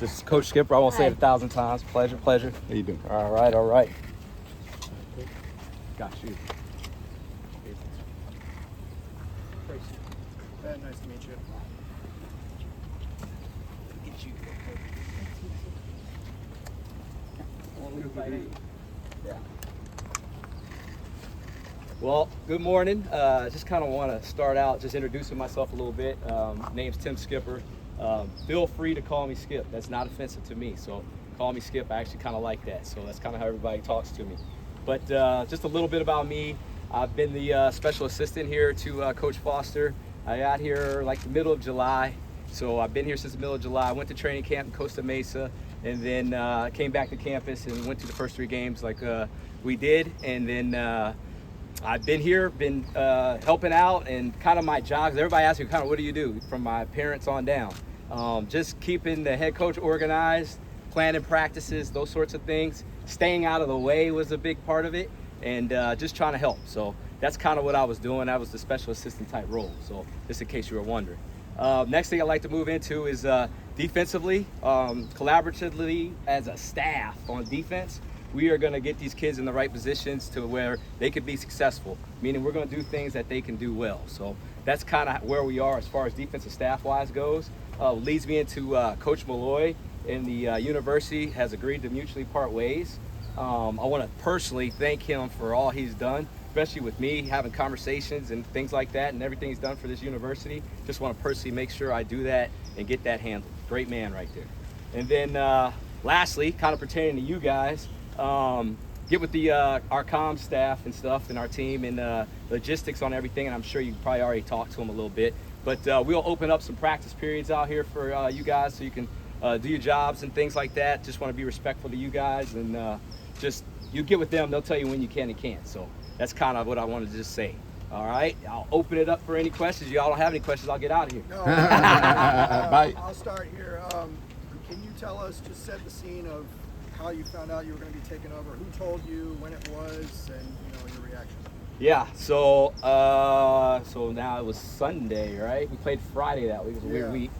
This is Coach Skipper. I won't say it 1,000 times. Pleasure. How you doing? All right. Got you. Nice to meet you. Yeah. Well, good morning. Just kind of want to start out just introducing myself a little bit. Name's Tim Skipper. Feel free to call me Skip. That's not offensive to me. So call me Skip. I actually kind of like that. So that's kind of how everybody talks to me. But just a little bit about me. I've been the special assistant here to Coach Foster. I got here like the middle of July. So I've been here since the middle of July. I went to training camp in Costa Mesa and then came back to campus and went to the first 3 games like we did. And then I've been here, been helping out, and kind of my job, 'cause everybody asks me kind of what do you do from my parents on down. Just keeping the head coach organized, planning practices, those sorts of things. Staying out of the way was a big part of it, and just trying to help. So that's kind of what I was doing. That was the special assistant type role, so just in case you were wondering. Next thing I'd like to move into is defensively, collaboratively as a staff on defense. We are going to get these kids in the right positions to where they could be successful, meaning we're going to do things that they can do well. So that's kind of where we are as far as defensive staff-wise goes. Leads me into Coach Malloy in the university has agreed to mutually part ways. I want to personally thank him for all he's done, especially with me having conversations and things like that and everything he's done for this university. Just want to personally make sure I do that and get that handled. Great man right there. And then lastly, kind of pertaining to you guys, get with the our comm staff and stuff and our team and logistics on everything, and I'm sure you probably already talked to them a little bit, but we'll open up some practice periods out here for you guys so you can do your jobs and things like that. Just want to be respectful to you guys, and just you get with them, they'll tell you when you can and can't. So that's kind of what I wanted to just say. All right, I'll open it up for any questions. Y'all don't have any questions, I'll get out of here. No, Bye. I'll start here. Can you tell us, just set the scene of how you found out you were going to be taking over, who told you, when it was, and your reaction? Yeah, so now it was Sunday, right? We played Friday that week. It was a weird week.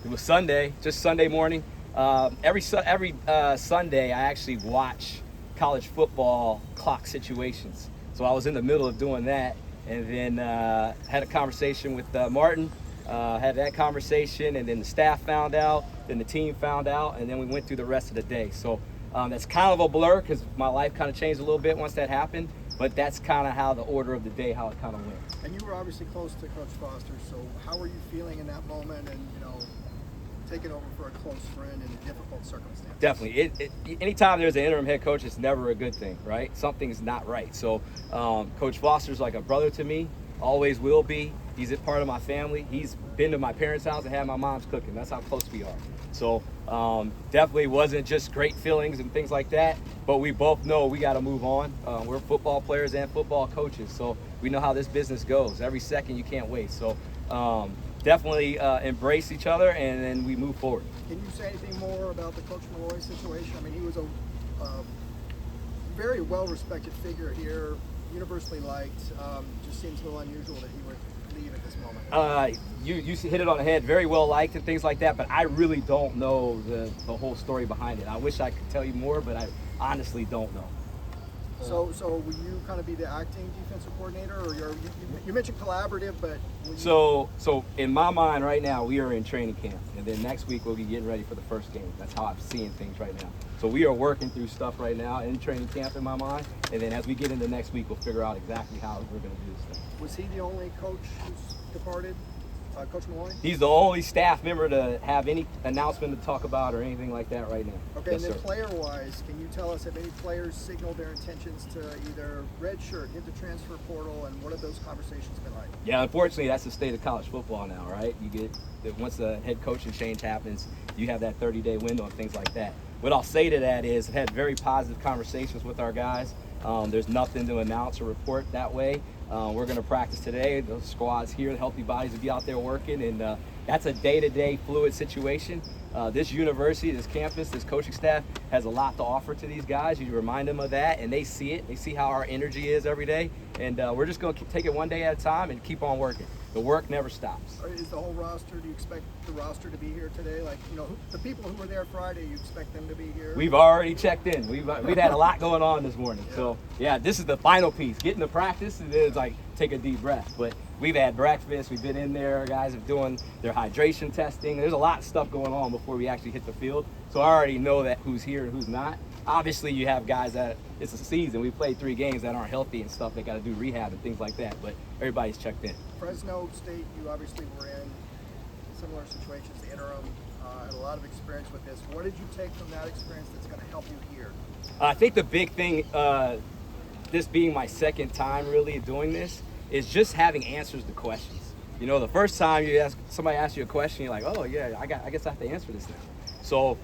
It was Sunday, just Sunday morning. Every Sunday, I actually watch college football clock situations. So I was in the middle of doing that, and then had a conversation with Martin. Had that conversation, and then the staff found out, then the team found out, and then we went through the rest of the day. So that's kind of a blur because my life kind of changed a little bit once that happened, but that's kind of how the order of the day, how it kind of went. And you were obviously close to Coach Foster, so how were you feeling in that moment and, taking over for a close friend in difficult circumstances? Definitely. Anytime there's an interim head coach, it's never a good thing, right? Something's not right. So Coach Foster's like a brother to me, always will be. He's a part of my family. He's been to my parents' house and had my mom's cooking. That's how close we are. So definitely wasn't just great feelings and things like that, but we both know we got to move on. We're football players and football coaches, so we know how this business goes. Every second you can't waste. So definitely embrace each other, and then we move forward. Can you say anything more about the Coach Malloy situation? I mean, he was a very well-respected figure here, universally liked. Just seems a little unusual that he would leave at this moment. You hit it on the head. Very well liked and things like that, but I really don't know the whole story behind it. I wish I could tell you more, but I honestly don't know. So will you kind of be the acting defensive coordinator, or you mentioned collaborative, but so in my mind right now, we are in training camp, and then next week we'll be getting ready for the first game. That's how I'm seeing things right now. So we are working through stuff right now in training camp in my mind, and then as we get into next week, we'll figure out exactly how we're going to do this thing. Was he the only coach who's departed, Coach Malloy? He's the only staff member to have any announcement to talk about or anything like that right now. Okay, yes, and then sir. player-wise, can you tell us if any players signaled their intentions to either redshirt, hit the transfer portal, and what have those conversations been like? Yeah, unfortunately, that's the state of college football now, right? Once the head coaching change happens, you have that 30-day window and things like that. What I'll say to that is I've had very positive conversations with our guys. There's nothing to announce or report that way. We're going to practice today. The squad's here, the healthy bodies will be out there working, and that's a day-to-day fluid situation. This university, this campus, this coaching staff has a lot to offer to these guys. You remind them of that, and they see it. They see how our energy is every day, and we're just going to take it one day at a time and keep on working. the work never stops. Is the whole roster, do you expect the roster to be here today? Like, the people who were there Friday, you expect them to be here? We've already checked in. We've had a lot going on this morning. Yeah. So, yeah, this is the final piece. Getting to practice, and then it's like, take a deep breath. But we've had breakfast. We've been in there. Guys are doing their hydration testing. There's a lot of stuff going on before we actually hit the field. So I already know that who's here and who's not. Obviously, you have guys that it's a season. We played 3 games that aren't healthy and stuff. They got to do rehab and things like that. But everybody's checked in. Fresno State, you obviously were in similar situations, the interim, had a lot of experience with this. What did you take from that experience that's going to help you here? I think the big thing, this being my second time really doing this, is just having answers to questions. The first time somebody asks you a question, you're like, oh yeah, I guess I have to answer this now. So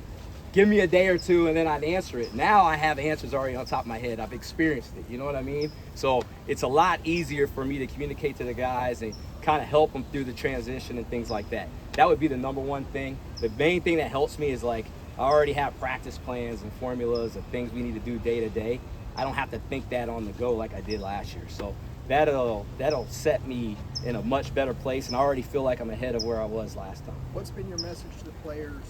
give me a day or two and then I'd answer it. Now I have answers already on top of my head. I've experienced it, you know what I mean? So it's a lot easier for me to communicate to the guys and kind of help them through the transition and things like that. That would be the number one thing. The main thing that helps me is like, I already have practice plans and formulas and things we need to do day to day. I don't have to think that on the go like I did last year. So that'll set me in a much better place, and I already feel like I'm ahead of where I was last time. What's been your message to the players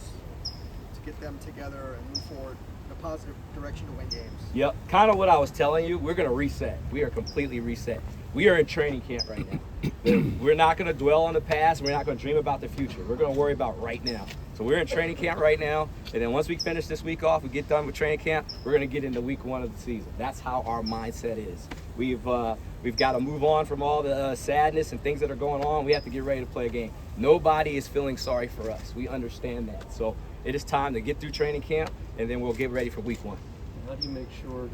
to get them together and move forward in a positive direction to win games? Yep, kind of what I was telling you. We're going to reset. We are completely reset. We are in training camp right now. We're not going to dwell on the past. We're not going to dream about the future. We're going to worry about right now. So we're in training camp right now, and then once we finish this week off, we get done with training camp, we're going to get into week 1 of the season. That's how our mindset is. We've got to move on from all the sadness and things that are going on. We have to get ready to play a game. Nobody is feeling sorry for us. We understand that. So it is time to get through training camp, and then we'll get ready for week 1. How do you make sure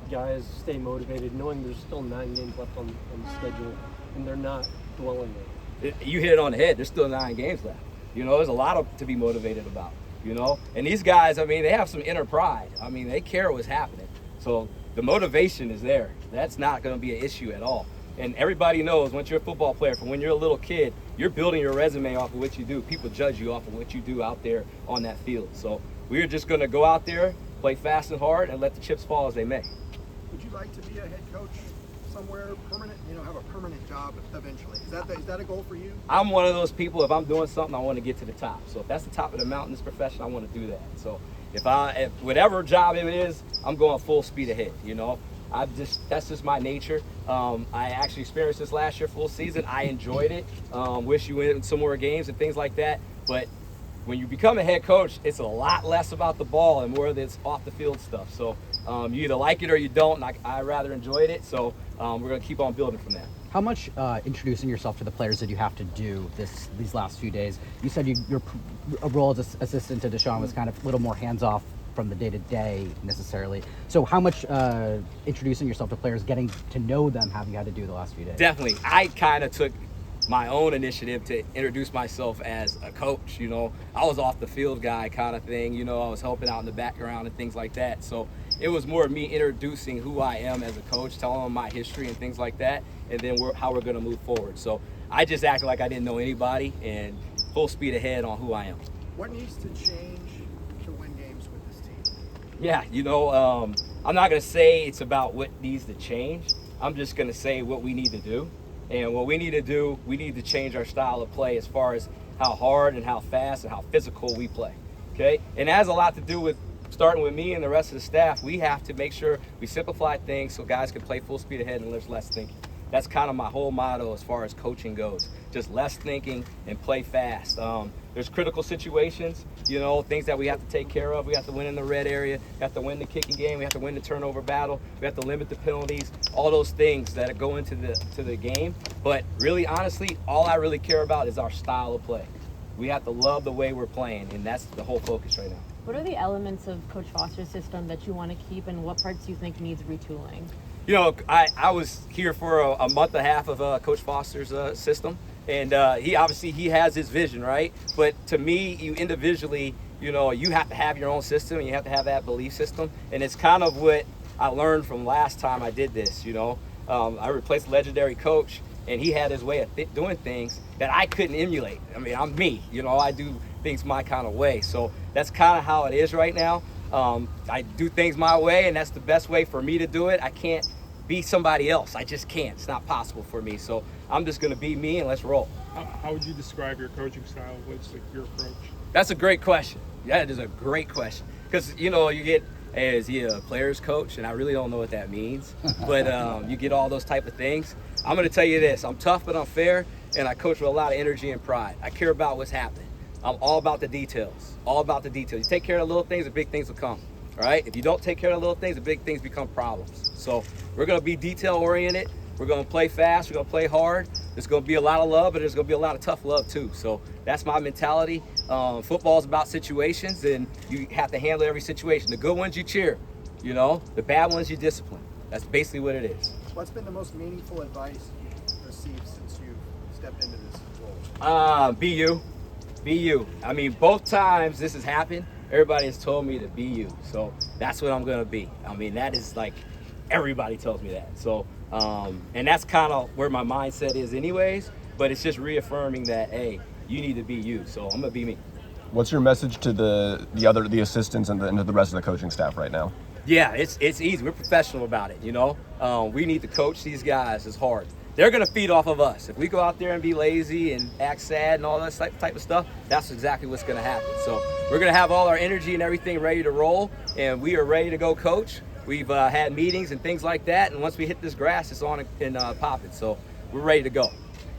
guys stay motivated, knowing there's still 9 games left on the schedule, and they're not dwelling there? You hit it on the head. There's still 9 games left. There's a lot to be motivated about. And these guys, they have some inner pride. They care what's happening. So the motivation is there. That's not going to be an issue at all. And everybody knows once you're a football player, from when you're a little kid, you're building your resume off of what you do. People judge you off of what you do out there on that field. So we're just going to go out there, play fast and hard, and let the chips fall as they may. Would you like to be a head coach somewhere permanent? Have a permanent job eventually. Is that a goal for you? I'm one of those people, if I'm doing something, I want to get to the top. So if that's the top of the mountain, this profession, I want to do that. So if whatever job it is, I'm going full speed ahead, that's just my nature. I actually experienced this last year, full season. I enjoyed it. Wish you went some more games and things like that. But when you become a head coach, it's a lot less about the ball and more of this off the field stuff. So you either like it or you don't, and I rather enjoyed it. So we're going to keep on building from that. How much introducing yourself to the players did you have to do these last few days? You said your role as assistant to Deshaun was kind of a little more hands-off from the day-to-day necessarily. So how much introducing yourself to players, getting to know them, have you had to do the last few days? Definitely. I kind of took my own initiative to introduce myself as a coach. I was off the field guy kind of thing. I was helping out in the background and things like that. So it was more of me introducing who I am as a coach, telling them my history and things like that, and then how we're going to move forward. So I just acted like I didn't know anybody and full speed ahead on who I am. What needs to change to win games with this team? Yeah, I'm not going to say it's about what needs to change. I'm just going to say what we need to do. And what we need to do, we need to change our style of play as far as how hard and how fast and how physical we play, okay? And it has a lot to do with starting with me and the rest of the staff. We have to make sure we simplify things so guys can play full speed ahead and there's less thinking. That's kind of my whole motto as far as coaching goes. Just less thinking and play fast. There's critical situations, things that we have to take care of. We have to win in the red area. We have to win the kicking game. We have to win the turnover battle. We have to limit the penalties. All those things that go into the game. But really, honestly, all I really care about is our style of play. We have to love the way we're playing, and that's the whole focus right now. What are the elements of Coach Foster's system that you want to keep, and what parts do you think needs retooling? I was here for a month and a half of Coach Foster's system, and he has his vision, right? But to me, you individually, you have to have your own system, and you have to have that belief system, and it's kind of what I learned from last time I did this. I replaced a legendary coach, and he had his way of doing things that I couldn't emulate. I'm me, I do things my kind of way. So that's kind of how it is right now. I do things my way, and that's the best way for me to do it. I can't be somebody else. I just can't. It's not possible for me. So I'm just going to be me and let's roll. How would you describe your coaching style? What's like your approach? That's a great question. That is a great question. Because, you know, you get, hey, is he a player's coach? And I really don't know what that means. But you get all those type of things. I'm going to tell you this. I'm tough, but I'm fair. And I coach with a lot of energy and pride. I care about what's happening. I'm all about the details. All about the details. You take care of the little things, the big things will come. All right? If you don't take care of the little things, the big things become problems. So we're going to be detail-oriented. We're going to play fast. We're going to play hard. There's going to be a lot of love, but there's going to be a lot of tough love too. So that's my mentality. Football is about situations, and you have to handle every situation. The good ones you cheer, you know. The bad ones you discipline. That's basically what it is. What's been the most meaningful advice you've received since you've stepped into this role? Be you. Be you. I mean, both times this has happened, everybody has told me to be you. So that's what I'm going to be. I mean, that is like, everybody tells me that. So, and that's kind of where my mindset is anyways, but it's just reaffirming that, hey, you need to be you. So I'm going to be me. What's your message to the assistants and to the rest of the coaching staff right now? Yeah, it's easy. We're professional about it, you know. We need to coach these guys as hard. They're going to feed off of us. If we go out there and be lazy and act sad and all that type of stuff, that's exactly what's going to happen. So we're going to have all our energy and everything ready to roll, and we are ready to go coach. We've had meetings and things like that, and once we hit this grass, it's on and popping. So we're ready to go.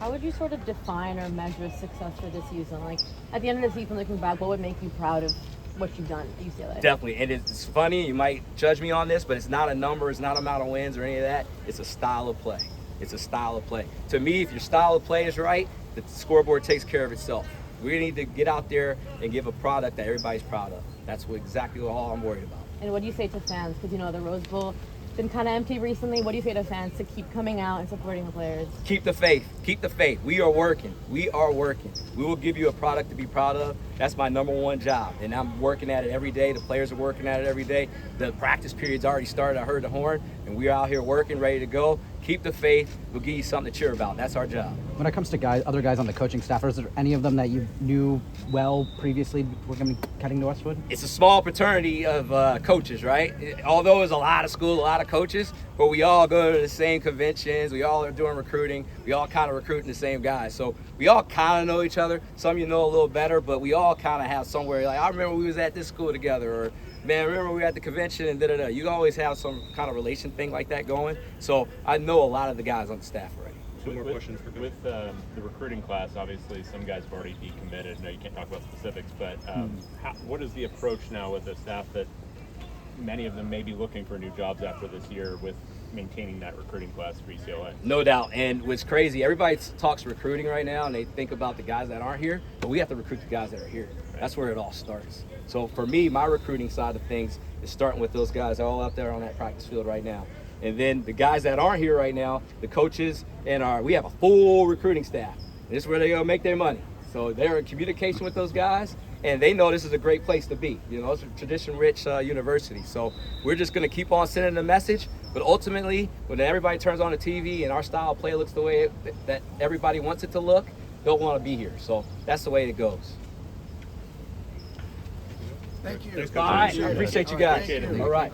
How would you sort of define or measure success for this season? Like, at the end of the season, looking back, what would make you proud of what you've done at UCLA? Definitely, and it's funny, you might judge me on this, but it's not a number, it's not amount of wins or any of that. It's a style of play. It's a style of play. To me, if your style of play is right, the scoreboard takes care of itself. We need to get out there and give a product that everybody's proud of. That's exactly all I'm worried about. And what do you say to fans? Because, you know, the Rose Bowl has been kind of empty recently. What do you say to fans to keep coming out and supporting the players? Keep the faith. Keep the faith. We are working. We are working. We will give you a product to be proud of. That's my number one job. And I'm working at it every day. The players are working at it every day. The practice period's already started. I heard the horn. And we're out here working, ready to go. Keep the faith. We'll give you something to cheer about. That's our job. When it comes to other guys on the coaching staff, is there any of them that you knew well previously before cutting to Westwood? It's a small fraternity of coaches, right? Although there's a lot of schools, a lot of coaches, but we all go to the same conventions. We all are doing recruiting. We all kind of recruiting the same guys. So we all kind of know each other. Some you know a little better, but we all kind of have somewhere, like, I remember we was at this school together, or man, remember we were at the convention and da-da-da. You always have some kind of relation thing like that going. So I know a lot of the guys on the staff already. With the recruiting class, obviously some guys have already decommitted. No, you can't talk about specifics, but what is the approach now with the staff that many of them may be looking for new jobs after this year with maintaining that recruiting class for UCLA? No doubt. And what's crazy, everybody talks recruiting right now and they think about the guys that aren't here, but we have to recruit the guys that are here. That's where it all starts. So for me, my recruiting side of things is starting with those guys all out there on that practice field right now. And then the guys that aren't here right now, the coaches, and we have a full recruiting staff. And this is where they go make their money. So they're in communication with those guys, and they know this is a great place to be. You know, it's a tradition-rich university. So we're just going to keep on sending the message. But ultimately, when everybody turns on the TV and our style of play looks the way that everybody wants it to look, they'll want to be here. So that's the way it goes. Thank you. All right. I appreciate you guys. Thank you. All right.